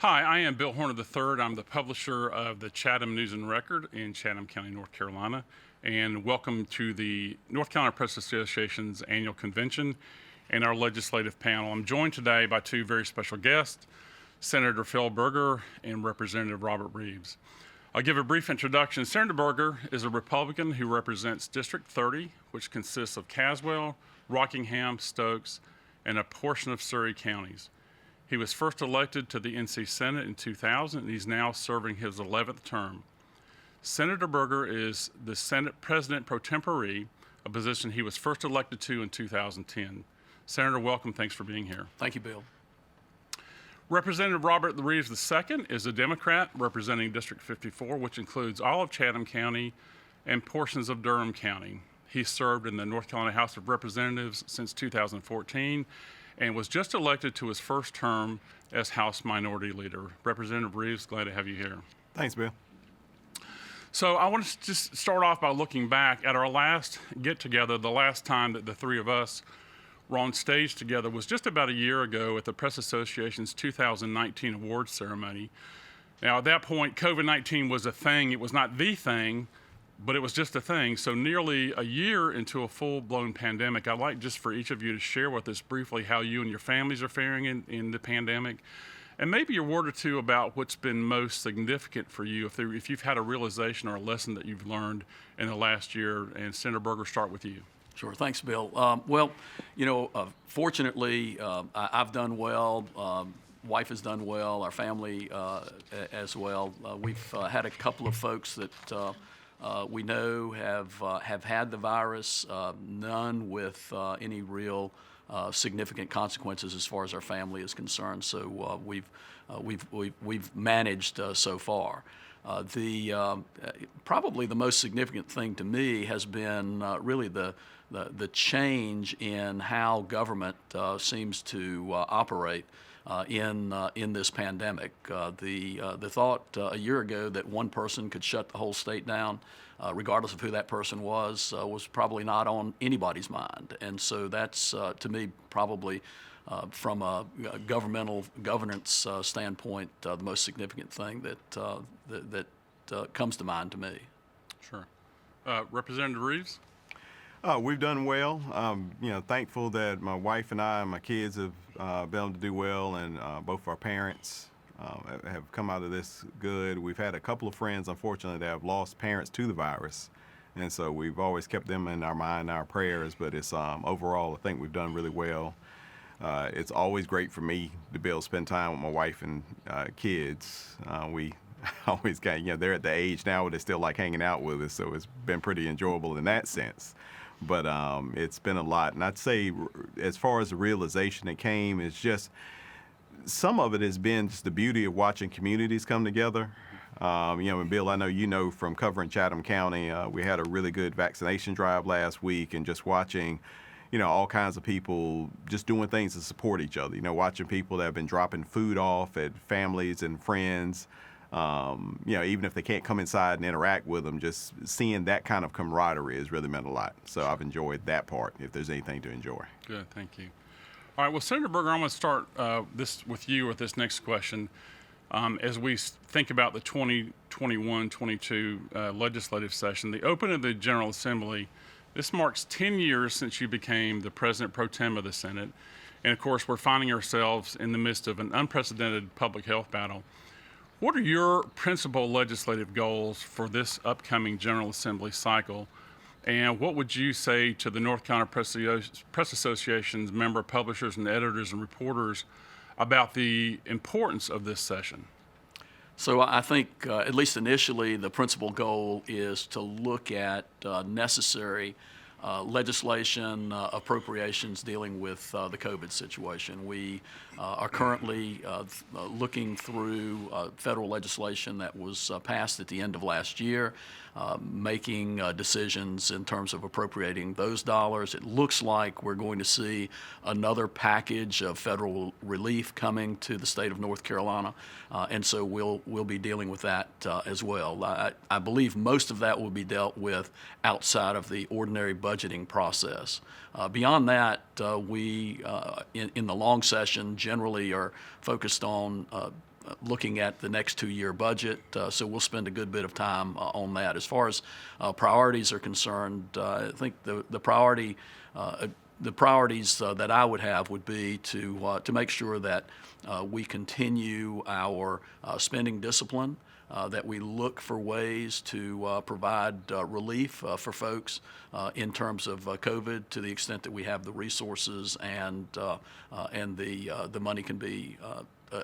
Hi, I am Bill Horner III. I'm the publisher of the Chatham News and Record in Chatham County, North Carolina. And welcome to the North Carolina Press Association's annual convention and our legislative panel. I'm joined today by two very special guests, Senator Phil Berger and Representative Robert Reeves. I'll give a brief introduction. Senator Berger is a Republican who represents District 30, which consists of Caswell, Rockingham, Stokes, and a portion of Surry counties. He was first elected to the NC Senate in 2000, and he's now serving his 11th term. Senator Berger is the Senate President pro tempore, a position he was first elected to in 2010. Senator, welcome. Thanks for being here. Thank you, Bill. Representative Robert Reeves II is a Democrat representing District 54, which includes all of Chatham County and portions of Durham County. He served in the North Carolina House of Representatives since 2014 and was just elected to his first term as House Minority Leader. Representative Reeves, glad to have you here. Thanks, Bill. So I want to just start off by looking back at our last get-together. The last time that the three of us were on stage together was just about a year ago at the Press Association's 2019 awards ceremony. Now, at that point, COVID-19 was a thing. It was not the thing, but it was just a thing. So nearly a year into a full-blown pandemic, I'd like just for each of you to share with us briefly how you and your families are faring in the pandemic, and maybe a word or two about what's been most significant for you, if you've had a realization or a lesson that you've learned in the last year. And Senator Berger, start with you. Sure. Thanks, Bill. Fortunately, I've done well. Wife has done well. Our family as well. We've had a couple of folks that we know have had the virus. None with any real significant consequences as far as our family is concerned. So we've managed so far. Probably the most significant thing to me has been really the change in how government seems to operate in this pandemic. The thought a year ago that one person could shut the whole state down, regardless of who that person was probably not on anybody's mind. And so that's, to me, probably from a governmental governance standpoint, the most significant thing that comes to mind to me. Sure. Representative Reeves? We've done well. Thankful that my wife and I and my kids have been able to do well, and both our parents have come out of this good. We've had a couple of friends, unfortunately, that have lost parents to the virus, and so we've always kept them in our mind, our prayers. But it's overall, I think we've done really well. It's always great for me to be able to spend time with my wife and kids. We always got, they're at the age now where they still like hanging out with us, so it's been pretty enjoyable in that sense. But it's been a lot. And I'd say as far as the realization that came, it's just some of it has been just the beauty of watching communities come together. And Bill, I know you know from covering Chatham County, we had a really good vaccination drive last week, and just watching, all kinds of people just doing things to support each other. Watching people that have been dropping food off at families and friends. Even if they can't come inside and interact with them, just seeing that kind of camaraderie has really meant a lot. So I've enjoyed that part, if there's anything to enjoy. Good, thank you. All right, well, Senator Berger, I'm going to start this with you with this next question. As we think about the 2021-22 legislative session, the opening of the General Assembly, this marks 10 years since you became the President pro tem of the Senate. And of course, we're finding ourselves in the midst of an unprecedented public health battle. What are your principal legislative goals for this upcoming General Assembly cycle? And what would you say to the North Carolina Press Association's member publishers and editors and reporters about the importance of this session? So I think, at least initially, the principal goal is to look at necessary legislation, appropriations dealing with the COVID situation. We are currently looking through federal legislation that was passed at the end of last year, making decisions in terms of appropriating those dollars. It looks like we're going to see another package of federal relief coming to the state of North Carolina, and so we'll be dealing with that as well. I believe most of that will be dealt with outside of the ordinary budgeting process. Beyond that, we in the long session generally are focused on looking at the next 2-year budget, so we'll spend a good bit of time on that. As far as priorities are concerned, I think the priorities that I would have would be to make sure that we continue our spending discipline, that we look for ways to provide relief for folks in terms of COVID to the extent that we have the resources and the money can be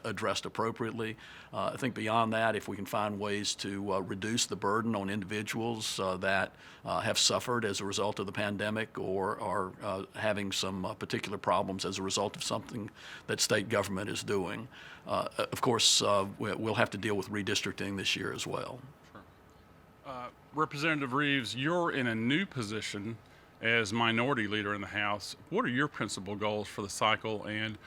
addressed appropriately. I think beyond that, if we can find ways to reduce the burden on individuals that have suffered as a result of the pandemic or are having some particular problems as a result of something that state government is doing. Of course, we'll have to deal with redistricting this year as well. Representative Reeves, you're in a new position as minority leader in the House. What are your principal goals for the cycle, and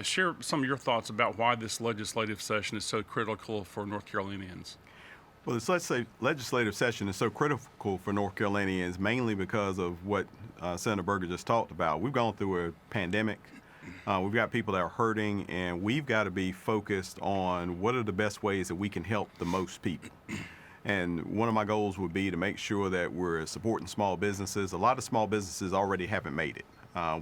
share some of your thoughts about why this legislative session is so critical for North Carolinians? Well, this legislative session is so critical for North Carolinians mainly because of what Senator Berger just talked about. We've gone through a pandemic. We've got people that are hurting, and we've got to be focused on what are the best ways that we can help the most people. And one of my goals would be to make sure that we're supporting small businesses. A lot of small businesses already haven't made it.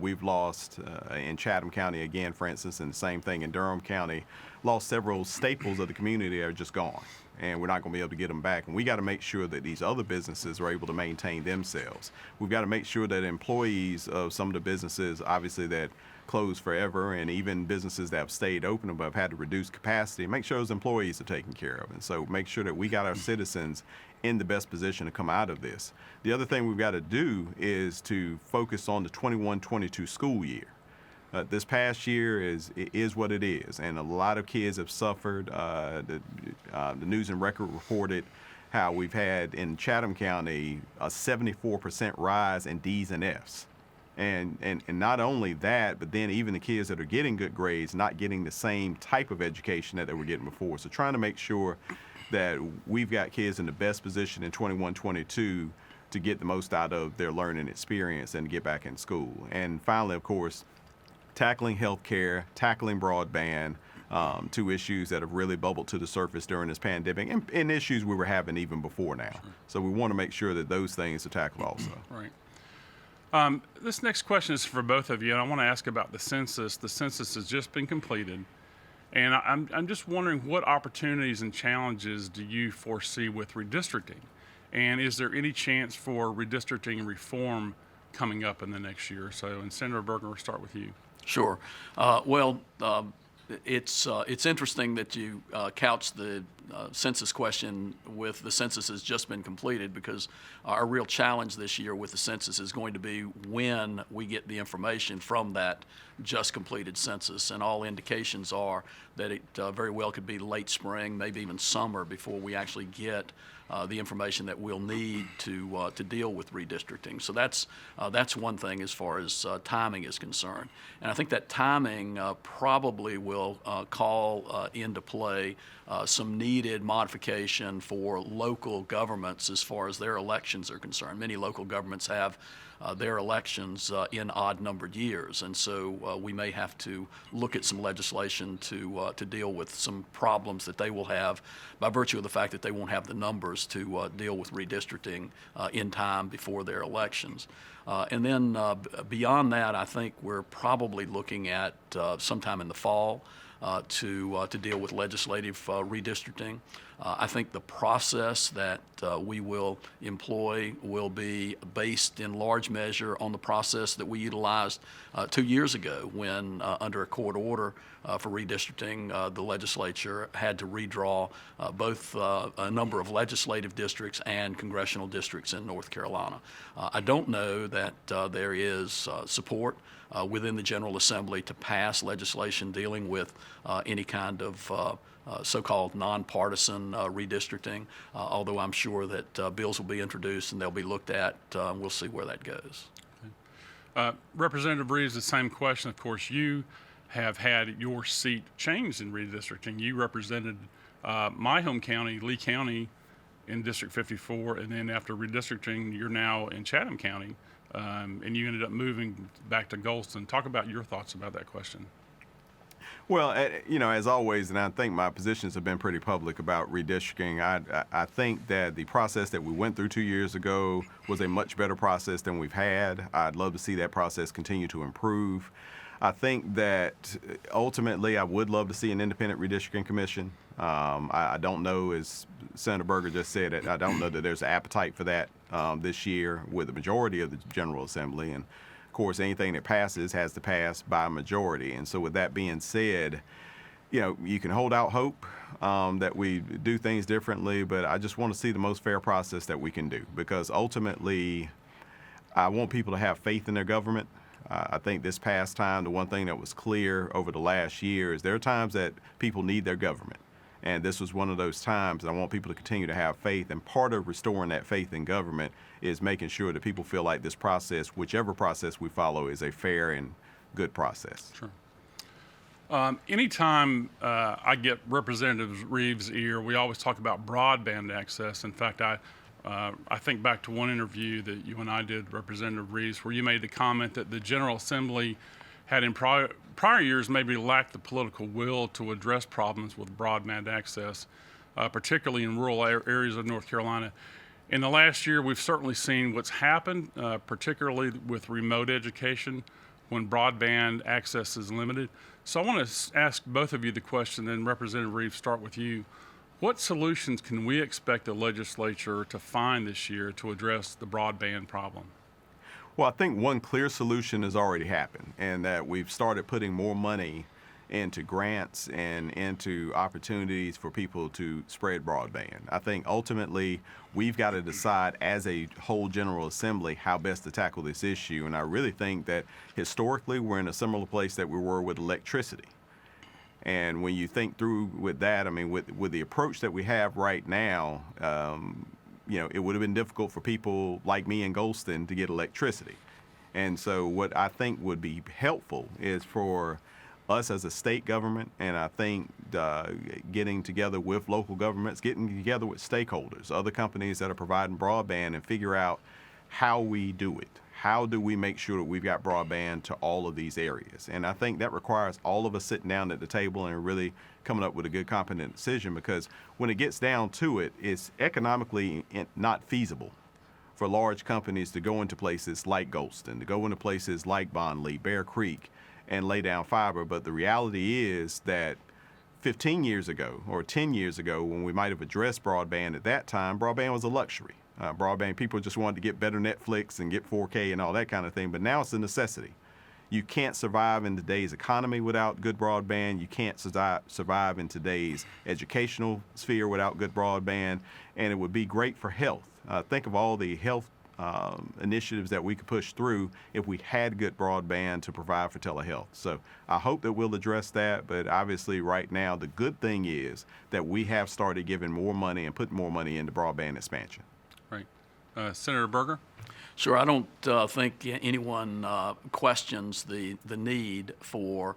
We've lost in Chatham County again, for instance, and the same thing in Durham County, lost several staples of the community that are just gone. And we're not going to be able to get them back. And we got to make sure that these other businesses are able to maintain themselves. We've got to make sure that employees of some of the businesses, obviously, that closed forever, and even businesses that have stayed open but have had to reduce capacity, make sure those employees are taken care of. And so make sure that we got our citizens in the best position to come out of this. The other thing we've got to do is to focus on the 21-22 school year. This past year is what it is, and a lot of kids have suffered. The News and Record reported how we've had in Chatham County a 74% rise in D's and F's. And not only that, but then even the kids that are getting good grades not getting the same type of education that they were getting before. So trying to make sure that we've got kids in the best position in 21-22 to get the most out of their learning experience and get back in school. And finally, of course, tackling healthcare, tackling broadband, two issues that have really bubbled to the surface during this pandemic, and issues we were having even before now. So we want to make sure that those things are tackled also. Right. This next question is for both of you, and I want to ask about the census. The census has just been completed, and I'm just wondering what opportunities and challenges do you foresee with redistricting? And is there any chance for redistricting reform coming up in the next year or so? And Senator Berger, we'll start with you. Sure. It's interesting that you couch the census question with the census has just been completed, because our real challenge this year with the census is going to be when we get the information from that just completed census. And all indications are that it very well could be late spring, maybe even summer, before we actually get the information that we'll need to deal with redistricting. So that's one thing as far as timing is concerned. And I think that timing probably will call into play some needed modification for local governments as far as their elections are concerned. Many local governments have their elections in odd-numbered years, and so we may have to look at some legislation to deal with some problems that they will have by virtue of the fact that they won't have the numbers to deal with redistricting in time before their elections. And then beyond that, I think we're probably looking at sometime in the fall to deal with legislative redistricting. I think the process that we will employ will be based in large measure on the process that we utilized 2 years ago when, under a court order for redistricting, the legislature had to redraw both a number of legislative districts and congressional districts in North Carolina. I don't know that there is support within the General Assembly to pass legislation dealing with any kind of so-called nonpartisan redistricting, although I'm sure that bills will be introduced and they'll be looked at. We'll see where that goes. Representative Reeves, the same question. Of course, you have had your seat changed in redistricting. You represented my home county, Lee County, in District 54, and then after redistricting, you're now in Chatham County, and you ended up moving back to Golston. Talk about your thoughts about that question. Well, as always, and I think my positions have been pretty public about redistricting. I think that the process that we went through 2 years ago was a much better process than we've had. I'd love to see that process continue to improve. I think that ultimately I would love to see an independent redistricting commission. I don't know, as Senator Berger just said, I don't know that there's an appetite for that this year with the majority of the General Assembly. And of course, anything that passes has to pass by a majority. And so with that being said, you can hold out hope that we do things differently, but I just want to see the most fair process that we can do, because ultimately I want people to have faith in their government. I think this past time, the one thing that was clear over the last year is there are times that people need their government. And this was one of those times, and I want people to continue to have faith. And part of restoring that faith in government is making sure that people feel like this process, whichever process we follow, is a fair and good process. Sure. Anytime I get Representative Reeves' ear, we always talk about broadband access. In fact, I think back to one interview that you and I did, Representative Reeves, where you made the comment that the General Assembly had in prior years maybe lacked the political will to address problems with broadband access, particularly in rural areas of North Carolina. In the last year, we've certainly seen what's happened, particularly with remote education when broadband access is limited. So I want to ask both of you the question, then Representative Reeves, start with you. What solutions can we expect the legislature to find this year to address the broadband problem? Well, I think one clear solution has already happened, and that we've started putting more money into grants and into opportunities for people to spread broadband. I think ultimately we've got to decide as a whole General Assembly how best to tackle this issue, and I really think that historically we're in a similar place that we were with electricity. And when you think through with that, I mean, with the approach that we have right now, it would have been difficult for people like me in Goldston to get electricity. And so what I think would be helpful is for us as a state government, and I think getting together with local governments, getting together with stakeholders, other companies that are providing broadband, and figure out how we do it. How do we make sure that we've got broadband to all of these areas? And I think that requires all of us sitting down at the table and really coming up with a good, competent decision, because when it gets down to it, it's economically not feasible for large companies to go into places like Goldston, to go into places like Bondley, Bear Creek, and lay down fiber. But the reality is that 15 years ago or 10 years ago, when we might have addressed broadband at that time, broadband was a luxury. Broadband, people just wanted to get better Netflix and get 4K and all that kind of thing, but now it's a necessity. You can't survive in today's economy without good broadband. You can't survive in today's educational sphere without good broadband, and it would be great for health. Think of all the health initiatives that we could push through if we had good broadband to provide for telehealth. So I hope that we'll address that, but obviously right now the good thing is that we have started giving more money and putting more money into broadband expansion. Right. Senator Berger? Sure. I don't think anyone questions the need for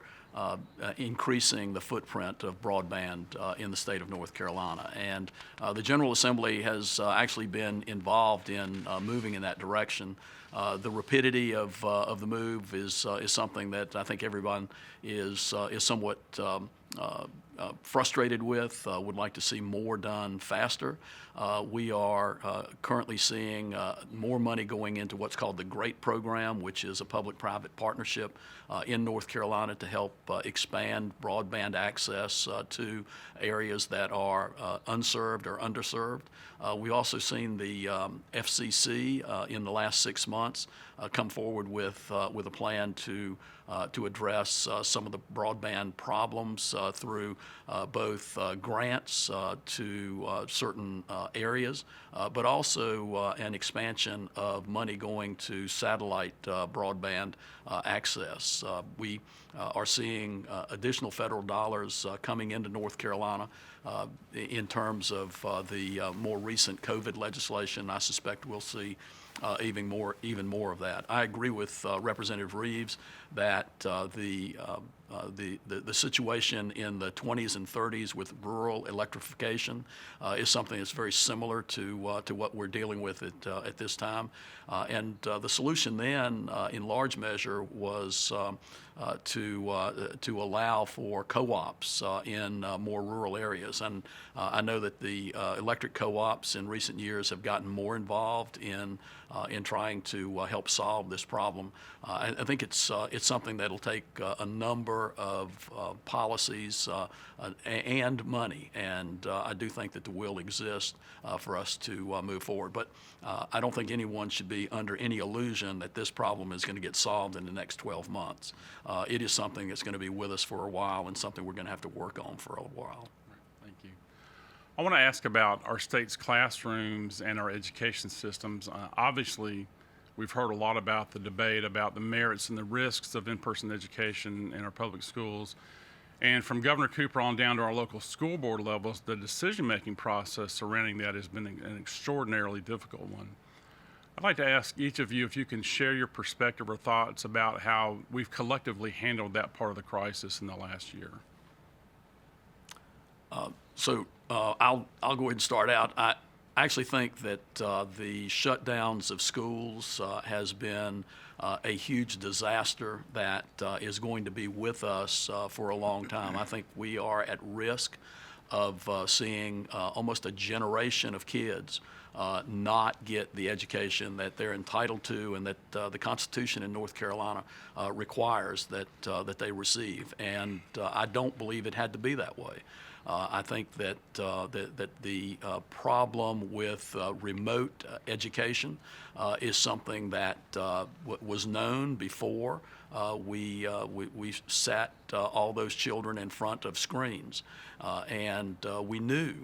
increasing the footprint of broadband in the state of North Carolina. And the General Assembly has actually been involved in moving in that direction. The rapidity of the move is something that I think everyone is somewhat frustrated with, would like to see more done faster. We are currently seeing more money going into what's called the GREAT program, which is a public-private partnership in North Carolina to help expand broadband access to areas that are unserved or underserved. We've also seen the FCC in the last 6 months come forward with a plan to address some of the broadband problems through both grants to certain areas, but also an expansion of money going to satellite broadband access. We are seeing additional federal dollars coming into North Carolina in terms of the more recent COVID legislation. I suspect we'll see even more of that. I agree with Representative Reeves that the the situation in the 20s and 30s with rural electrification is something that's very similar to what we're dealing with at this time. And the solution then, in large measure, was to allow for co-ops in more rural areas. And I know that the electric co-ops in recent years have gotten more involved in trying to help solve this problem. I think it's something that'll take a number of policies and money, and I do think that the will exists for us to move forward. But I don't think anyone should be under any illusion that this problem is going to get solved in the next 12 months. It is something that's going to be with us for a while and something we're going to have to work on for a while. Thank you. I want to ask about our state's classrooms and our education systems. Obviously, we've heard a lot about the debate about the merits and the risks of in-person education in our public schools. And from Governor Cooper on down to our local school board levels, the decision-making process surrounding that has been an extraordinarily difficult one. I'd like to ask each of you if you can share your perspective or thoughts about how we've collectively handled that part of the crisis in the last year. So I'll go ahead and start out. I actually think that the shutdowns of schools has been a huge disaster that is going to be with us for a long time. I think we are at risk of seeing almost a generation of kids not get the education that they're entitled to and that the Constitution in North Carolina requires that they receive. And I don't believe it had to be that way. I think that the problem with remote education is something that was known before we sat all those children in front of screens, and we knew,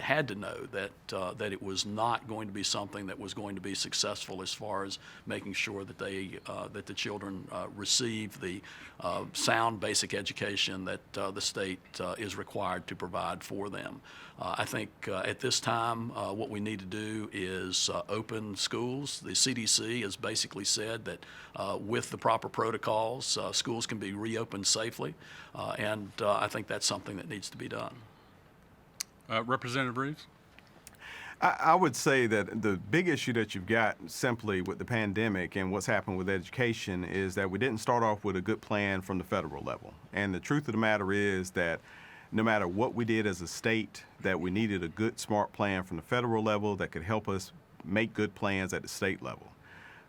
had to know that it was not going to be something that was going to be successful as far as making sure that the children receive the sound basic education that the state is required to provide for them. I think at this time, what we need to do is open schools. The CDC has basically said that with the proper protocols, schools can be reopened safely, and I think that's something that needs to be done. Representative Reeves? I would say that the big issue that you've got simply with the pandemic and what's happened with education is that we didn't start off with a good plan from the federal level. And the truth of the matter is that no matter what we did as a state, that we needed a good, smart plan from the federal level that could help us make good plans at the state level.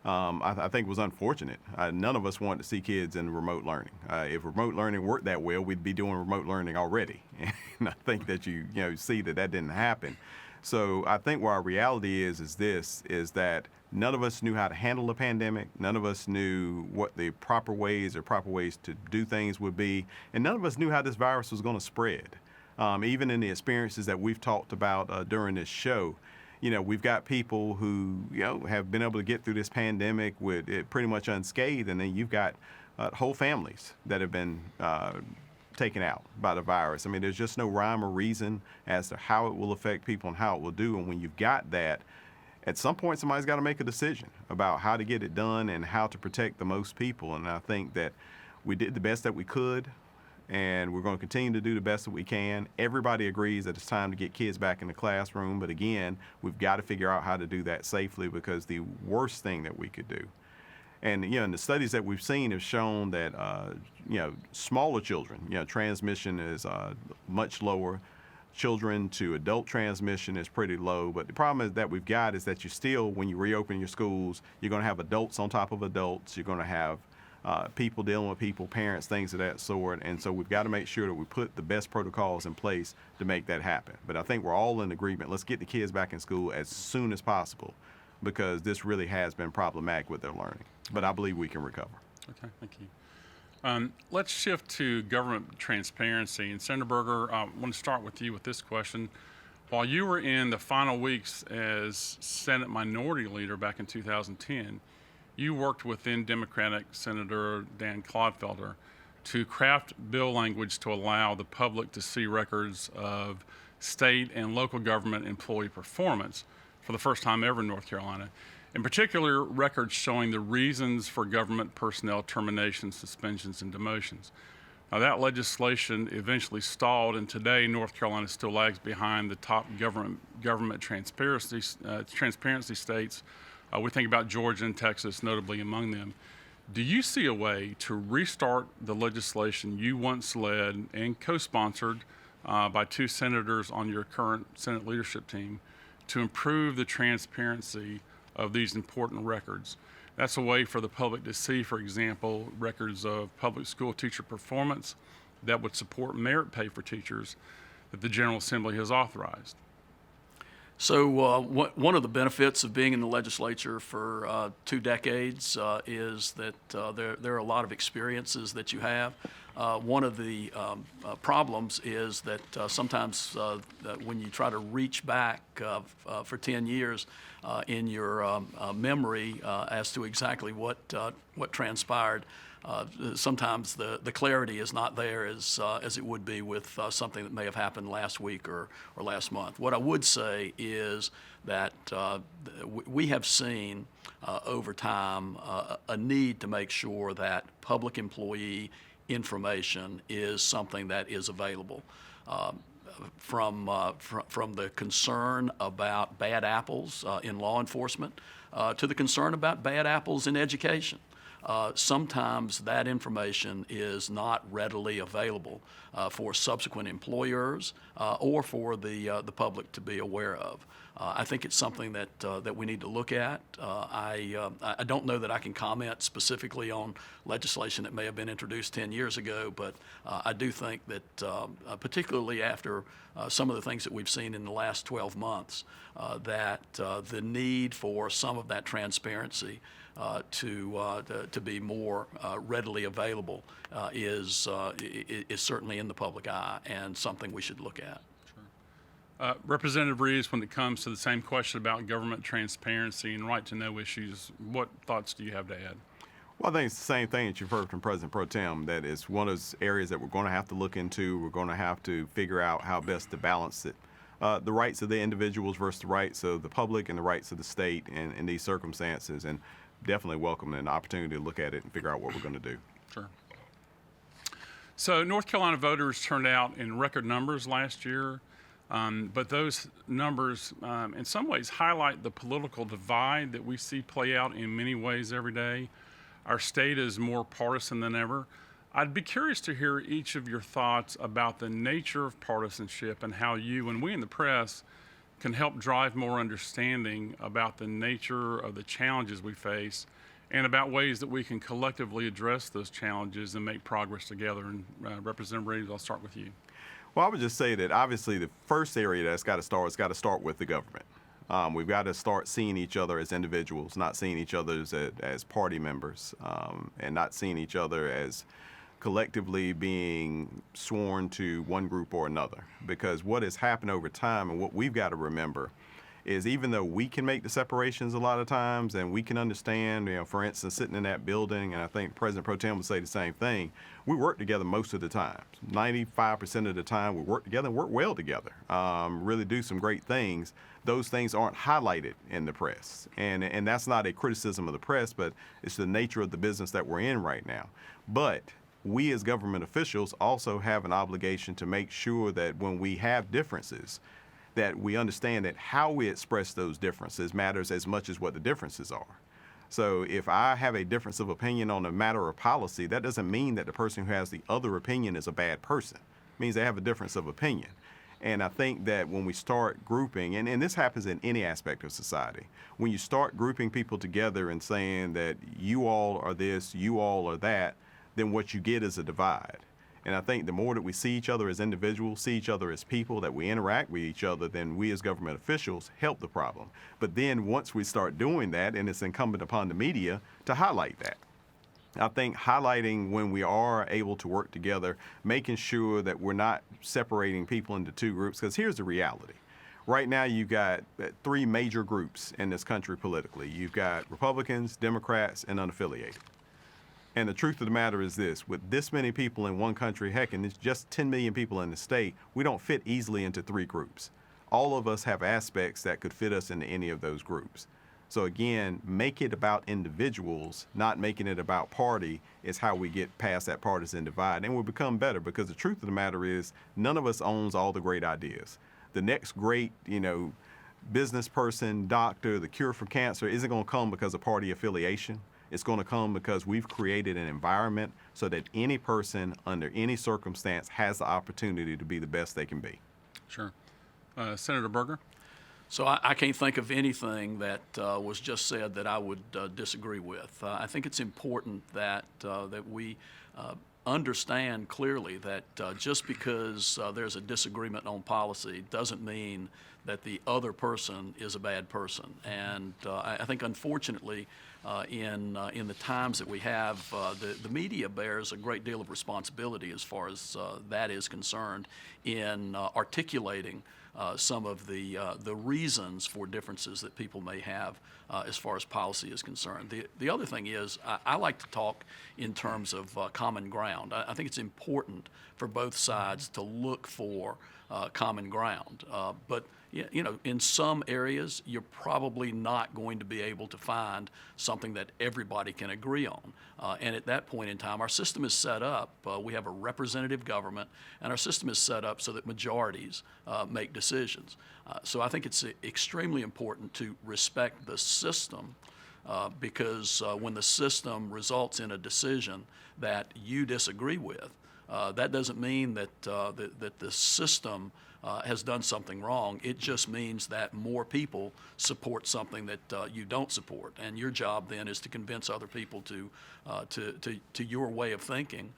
I think it was unfortunate. None of us wanted to see kids in remote learning. If remote learning worked that well, we'd be doing remote learning already. And I think that you see that didn't happen. So I think where our reality is that none of us knew how to handle the pandemic. None of us knew what the proper ways to do things would be. And none of us knew how this virus was going to spread. Even in the experiences that we've talked about during this show, we've got people who, have been able to get through this pandemic with it pretty much unscathed. And then you've got whole families that have been taken out by the virus. I mean, there's just no rhyme or reason as to how it will affect people and how it will do. And when you've got that, at some point, somebody's got to make a decision about how to get it done and how to protect the most people. And I think that we did the best that we could, and we're going to continue to do the best that we can. Everybody agrees that it's time to get kids back in the classroom. But again, we've got to figure out how to do that safely, because the worst thing that we could do, and and the studies that we've seen have shown that smaller children, transmission is much lower. Children to adult transmission is pretty low. But the problem is that we've got is that you still, when you reopen your schools, you're going to have adults on top of adults. You're going to have people dealing with people, parents, things of that sort. And so we've got to make sure that we put the best protocols in place to make that happen. But I think we're all in agreement. Let's get the kids back in school as soon as possible, because this really has been problematic with their learning. But I believe we can recover. Okay, thank you. Let's shift to government transparency. And Senator Berger, I want to start with you with this question. While you were in the final weeks as Senate Minority Leader back in 2010, you worked with then Democratic Senator Dan Clodfelter to craft bill language to allow the public to see records of state and local government employee performance for the first time ever in North Carolina. In particular, records showing the reasons for government personnel terminations, suspensions, and demotions. That legislation eventually stalled, and today North Carolina still lags behind the top government transparency states. We think about Georgia and Texas, notably among them. Do you see a way to restart the legislation you once led and co-sponsored by two senators on your current Senate leadership team to improve the transparency of these important records? That's a way for the public to see, for example, records of public school teacher performance that would support merit pay for teachers that the General Assembly has authorized. So one of the benefits of being in the legislature for 2 decades is that there are a lot of experiences that you have. One of the problems is that sometimes that when you try to reach back for 10 years in your memory as to exactly what transpired, sometimes the clarity is not there as it would be with something that may have happened last week or last month. What I would say is that we have seen over time a need to make sure that public employee information is something that is available. From the concern about bad apples in law enforcement to the concern about bad apples in education. Sometimes that information is not readily available for subsequent employers or for the public to be aware of. I think it's something that we need to look at. I don't know that I can comment specifically on legislation that may have been introduced 10 years ago, but I do think that particularly after some of the things that we've seen in the last 12 months, that the need for some of that transparency to be more readily available is certainly in the public eye and something we should look at. Representative Reeves, when it comes to the same question about government transparency and right-to-know issues, what thoughts do you have to add? Well, I think it's the same thing that you've heard from President Pro Tem, that it's one of those areas that we're going to have to look into. We're going to have to figure out how best to balance it. The rights of the individuals versus the rights of the public and the rights of the state in these circumstances, and definitely welcome an opportunity to look at it and figure out what we're going to do. Sure. So North Carolina voters turned out in record numbers last year, but those numbers in some ways highlight the political divide that we see play out in many ways every day. Our state is more partisan than ever. I'd be curious to hear each of your thoughts about the nature of partisanship and how you and we in the press can help drive more understanding about the nature of the challenges we face and about ways that we can collectively address those challenges and make progress together. And Representative Reeves, I'll start with you. Well, I would just say that obviously the first area that's got to start with the government. We've got to start seeing each other as individuals, not seeing each other as party members, and not seeing each other as collectively being sworn to one group or another. Because what has happened over time and what we've got to remember is even though we can make the separations a lot of times and we can understand, for instance, sitting in that building, and I think President Pro Tem would say the same thing, we work together most of the time. 95% of the time we work together and work well together, really do some great things. Those things aren't highlighted in the press. And that's not a criticism of the press, but it's the nature of the business that we're in right now. But we as government officials also have an obligation to make sure that when we have differences, that we understand that how we express those differences matters as much as what the differences are. So if I have a difference of opinion on a matter of policy, that doesn't mean that the person who has the other opinion is a bad person. It means they have a difference of opinion. And I think that when we start grouping, and this happens in any aspect of society, when you start grouping people together and saying that you all are this, you all are that, then what you get is a divide. And I think the more that we see each other as individuals, see each other as people, that we interact with each other, then we as government officials help the problem. But then once we start doing that, and it's incumbent upon the media to highlight that. I think highlighting when we are able to work together, making sure that we're not separating people into two groups, because here's the reality. Right now, you've got 3 major groups in this country politically. You've got Republicans, Democrats, and unaffiliated. And the truth of the matter is this, with this many people in one country, heck, and it's just 10 million people in the state, we don't fit easily into 3 groups. All of us have aspects that could fit us into any of those groups. So again, make it about individuals, not making it about party, is how we get past that partisan divide. And we'll become better, because the truth of the matter is none of us owns all the great ideas. The next great, business person, doctor, the cure for cancer isn't going to come because of party affiliation. It's going to come because we've created an environment so that any person under any circumstance has the opportunity to be the best they can be. Sure. Senator Berger? So I can't think of anything that was just said that I would disagree with. I think it's important that we understand clearly that just because there's a disagreement on policy doesn't mean that the other person is a bad person. And I think, unfortunately, in the times that we have, the media bears a great deal of responsibility as far as that is concerned in articulating some of the reasons for differences that people may have as far as policy is concerned. The other thing is, I like to talk in terms of common ground. I think it's important for both sides to look for common ground. But in some areas, you're probably not going to be able to find something that everybody can agree on. And at that point in time, our system is set up. We have a representative government, and our system is set up so that majorities make decisions. So I think it's extremely important to respect the system, because when the system results in a decision that you disagree with, that doesn't mean that the system has done something wrong. It just means that more people support something that you don't support, and your job then is to convince other people to your way of thinking,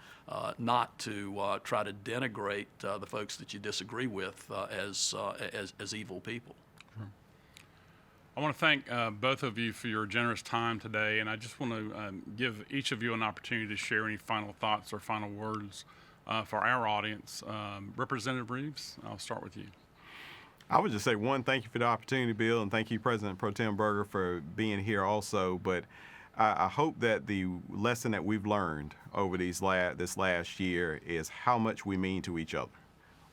not to try to denigrate the folks that you disagree with as evil people. I want to thank both of you for your generous time today, and I just want to give each of you an opportunity to share any final thoughts or final words for our audience. Representative Reeves, I'll start with you. I would just say, one, thank you for the opportunity, Bill, and thank you, President Pro Tem Berger, for being here also. But I hope that the lesson that we've learned over this last year is how much we mean to each other.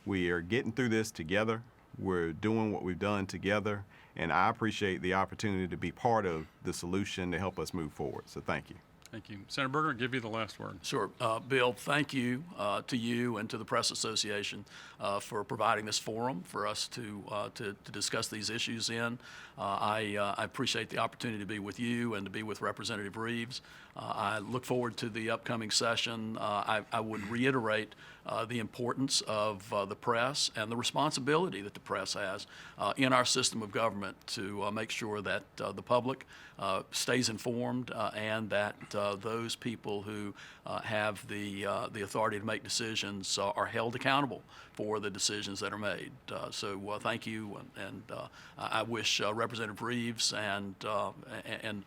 We are getting through this together. We're doing what we've done together, and I appreciate the opportunity to be part of the solution to help us move forward. So thank you. Thank you. Senator Berger, I'll give you the last word. Sure. Bill, thank you to you and to the Press Association for providing this forum for us to discuss these issues in. I appreciate the opportunity to be with you and to be with Representative Reeves. I look forward to the upcoming session. I would reiterate the importance of the press and the responsibility that the press has in our system of government to make sure that the public stays informed and that those people who have the authority to make decisions are held accountable for the decisions that are made. So thank you, and I wish Representative Reeves and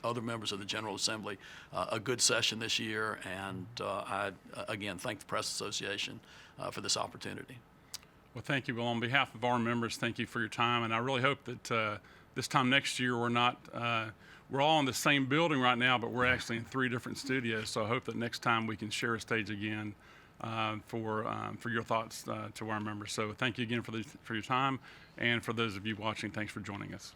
other members of the General Assembly a good session this year, and I again thank the Press Association for this opportunity. Well, thank you. Well, on behalf of our members, thank you for your time, and I really hope that this time next year we're all in the same building right now, but we're actually in 3 different studios. So I hope that next time we can share a stage again for your thoughts to our members. So thank you again for your time, and for those of you watching, thanks for joining us.